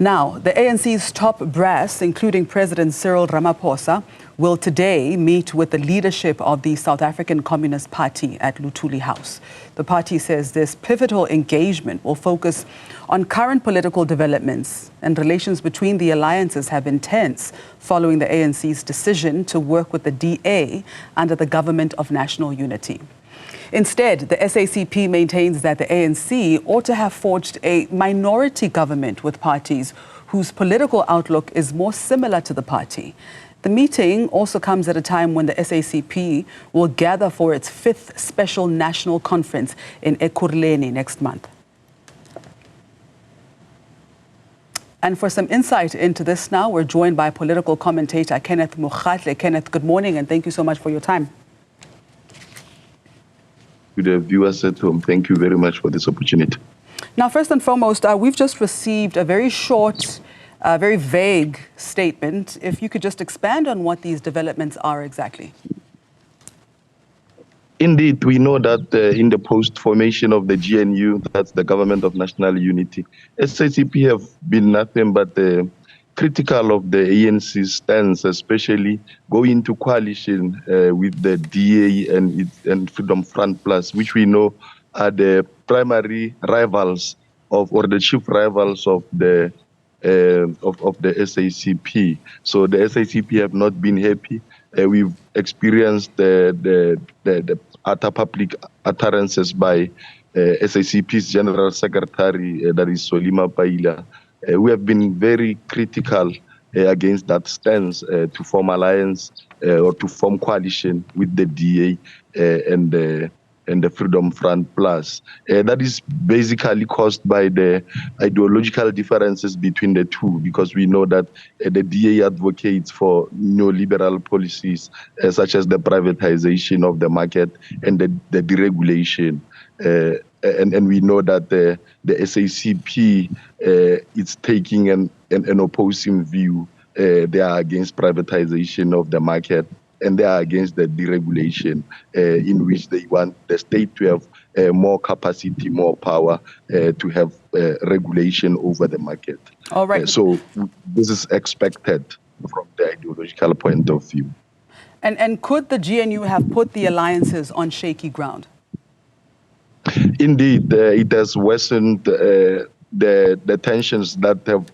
Now, the ANC's top brass, including President Cyril Ramaphosa, will today meet with the leadership of the South African Communist Party at Luthuli House. The party says this pivotal engagement will focus on current political developments, and relations between the alliances have been tense following the ANC's decision to work with the DA under the Government of National Unity. Instead, the SACP maintains that the ANC ought to have forged a minority government with parties whose political outlook is more similar to the party. The meeting also comes at a time when the SACP will gather for its 5th Special National Conference in Ekurhuleni next month. And for some insight into this now, we're joined by political commentator Kenneth Mokgatlhe. Kenneth, good morning and thank you so much for your time. To the viewers at home, thank you very much for this opportunity. Now, first and foremost, we've just received a very short, very vague statement. If you could just expand on what these developments are exactly. Indeed, we know that in the post-formation of the GNU, that's the Government of National Unity, SACP have been nothing but critical of the ANC's stance, especially going into coalition with the DA and Freedom Front Plus, which we know are the primary rivals of, or the chief rivals of the SACP. So the SACP have not been happy. We've experienced the utter public utterances by SACP's General Secretary, that is Solima Paila. We have been very critical against that stance to form alliance or to form coalition with the DA and the Freedom Front Plus. That is basically caused by the ideological differences between the two, because we know that the DA advocates for neoliberal policies such as the privatization of the market and the deregulation. And we know that the SACP is taking an opposing view. They are against privatization of the market, and they are against the deregulation, in which they want the state to have more capacity, more power to have regulation over the market. All right. So this is expected from the ideological point of view. And could the GNU have put the alliances on shaky ground? Indeed, it has worsened the tensions that have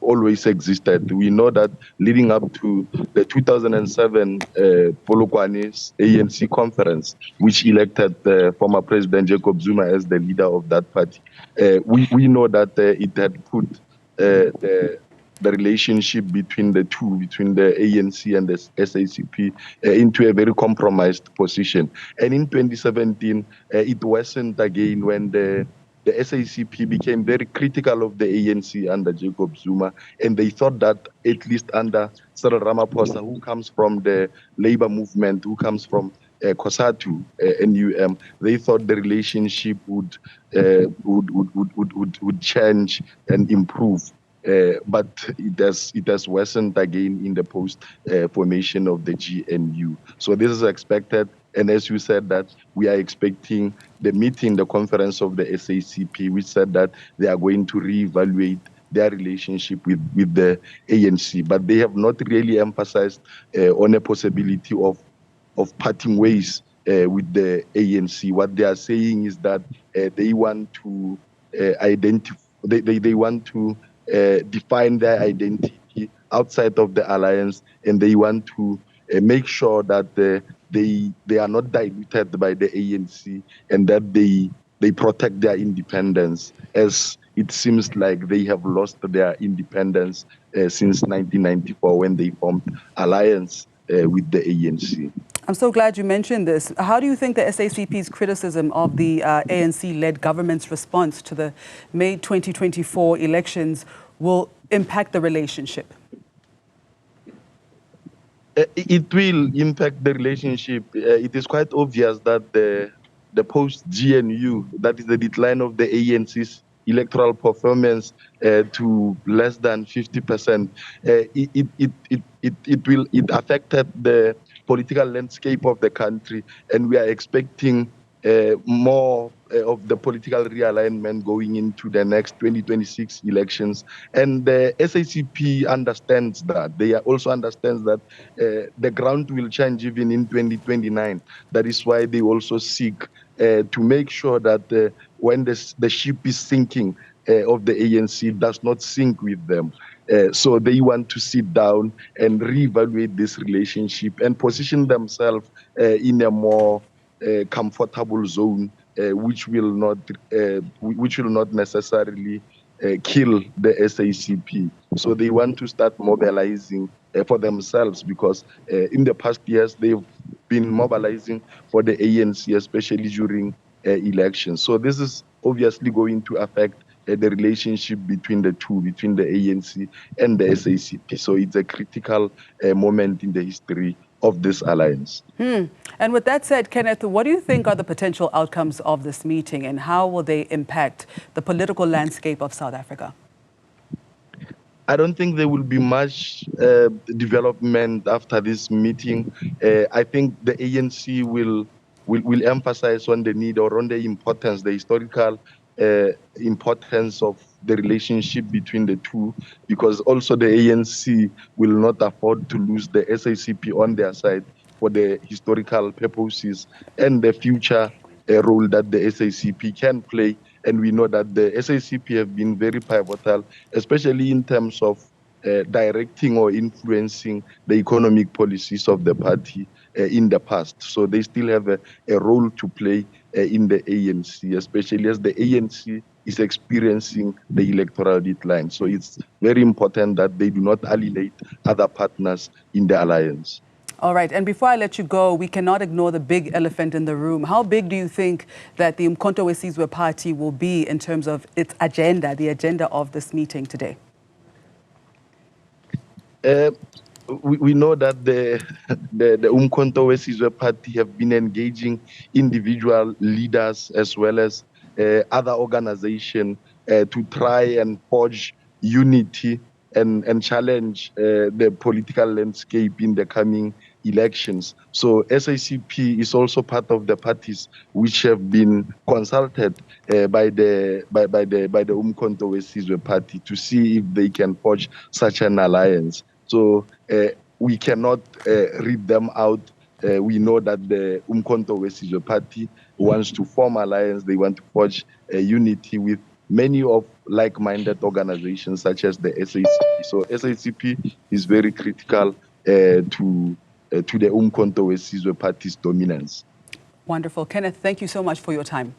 always existed. We know that leading up to the 2007 Polokwane's ANC conference, which elected former President Jacob Zuma as the leader of that party, we know that it had put the relationship between the two, between the ANC and the SACP, into a very compromised position. And in 2017, it worsened again when the SACP became very critical of the ANC under Jacob Zuma, and they thought that at least under Cyril Ramaphosa, who comes from the labor movement, who comes from COSATU, NUM, they thought the relationship would change and improve. But it has worsened again in the post-formation of the GNU. So this is expected, and as you said, that we are expecting the meeting, the conference of the SACP, which said that they are going to reevaluate their relationship with the ANC, but they have not really emphasized on a possibility of parting ways with the ANC. What they are saying is that they want to identify, they want to define their identity outside of the alliance, and they want to make sure that they are not diluted by the ANC, and that they protect their independence, as it seems like they have lost their independence since 1994 when they formed alliance with the ANC. I'm so glad you mentioned this. How do you think the SACP's criticism of the ANC-led government's response to the May 2024 elections will impact the relationship? It will impact the relationship. It is quite obvious that the post-GNU, that is the decline of the ANC's electoral performance to less than 50%, it affected the political landscape of the country, and we are expecting more of the political realignment going into the next 2026 elections. And the SACP understands that. They also understands that the ground will change even in 2029. That is why they also seek to make sure that when the ship is sinking of the ANC does not sink with them. So they want to sit down and reevaluate this relationship and position themselves in a more comfortable zone, which will not necessarily kill the SACP. So they want to start mobilizing for themselves, because in the past years they've been mobilizing for the ANC, especially during elections. So this is obviously going to affect the relationship between the two, between the ANC and the SACP. So it's a critical moment in the history of this alliance. And with that said, Kenneth, what do you think are the potential outcomes of this meeting, and how will they impact the political landscape of South Africa? I don't think there will be much development after this meeting. I think the ANC will emphasize on the need, or on the importance, the historical importance of the relationship between the two, because also the ANC will not afford to lose the SACP on their side for the historical purposes and the future role that the SACP can play. And we know that the SACP have been very pivotal, especially in terms of directing or influencing the economic policies of the party in the past. So they still have a role to play in the ANC, especially as the ANC is experiencing the electoral decline. So it's very important that they do not alienate other partners in the alliance. All right. And before I let you go, we cannot ignore the big elephant in the room. How big do you think that the Umkhonto we Sizwe party will be in terms of its agenda, the agenda of this meeting today? We know that the Umkhonto we Sizwe party have been engaging individual leaders as well as other organizations to try and forge unity and challenge the political landscape in the coming elections. So SACP is also part of the parties which have been consulted by the Umkhonto we Sizwe party to see if they can forge such an alliance. So we cannot read them out. We know that the Umkhonto we Sizwe party wants to form alliance. They want to forge a unity with many of like-minded organizations such as the SACP. So SACP is very critical to the Umkhonto we Sizwe party's dominance. Wonderful. Kenneth, thank you so much for your time.